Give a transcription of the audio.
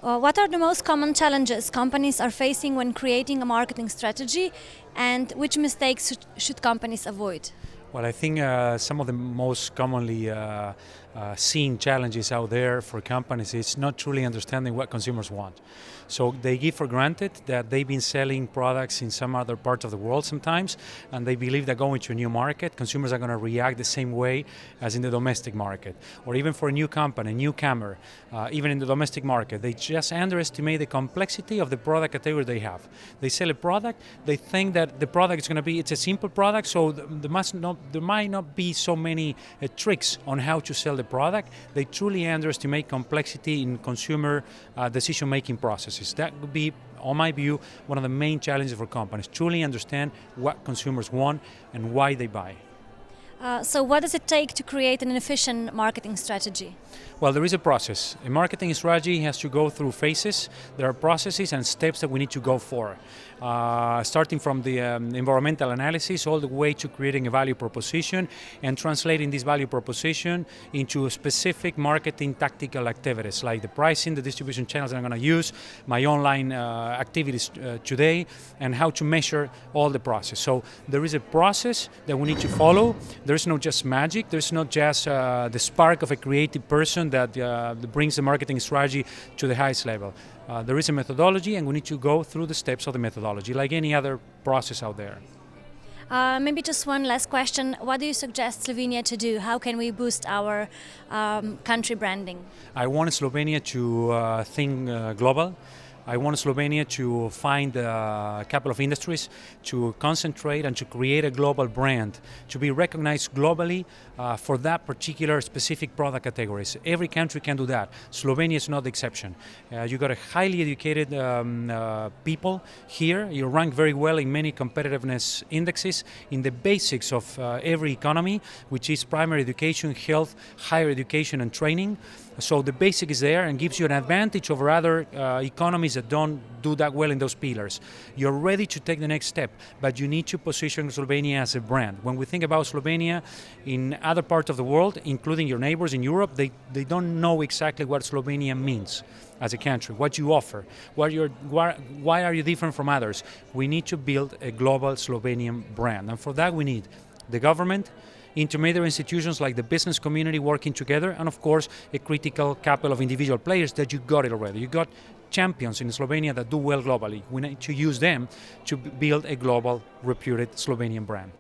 What are the most common challenges companies are facing when creating a marketing strategy, and which mistakes should companies avoid? Well, I think some of the most commonly seen challenges out there for companies is not truly understanding what consumers want. So they give for granted that they've been selling products in some other part of the world sometimes, and they believe that going to a new market, consumers are going to react the same way as in the domestic market. Or even for a new company, a newcomer, even in the domestic market, they just underestimate the complexity of the product category they have. They sell a product, they think that the product is going to be, it's a simple product, so there might not be so many tricks on how to sell the product. They truly underestimate complexity in consumer decision-making processes. That would be, on my view, one of the main challenges for companies. Truly understand what consumers want and why they buy. So what does it take to create an efficient marketing strategy? Well, there is a process. A marketing strategy has to go through phases. There are processes and steps that we need to go for. Starting from the environmental analysis all the way to creating a value proposition and translating this value proposition into specific marketing tactical activities like the pricing, the distribution channels that I'm going to use, my online activities today, and how to measure all the process. So there is a process that we need to follow. There's not just magic. There's not just the spark of a creative person that brings the marketing strategy to the highest level. There is a methodology, and we need to go through the steps of the methodology, like any other process out there. Maybe just one last question. What do you suggest Slovenia to do? How can we boost our country branding? I want Slovenia to think global. I want Slovenia to find a couple of industries to concentrate and to create a global brand, to be recognized globally for that particular specific product categories. Every country can do that. Slovenia is not the exception. You got a highly educated people here. You rank very well in many competitiveness indexes in the basics of every economy, which is primary education, health, higher education and training. So the basic is there and gives you an advantage over other economies that don't do that well in those pillars. You're ready to take the next step, but you need to position Slovenia as a brand. When we think about Slovenia in other parts of the world, including your neighbors in Europe, they don't know exactly what Slovenia means as a country, what you offer, why are you different from others. We need to build a global Slovenian brand, and for that we need the government, intermediary institutions like the business community working together, and of course a critical couple of individual players that you got it already. You got champions in Slovenia that do well globally. We need to use them to build a global reputed Slovenian brand.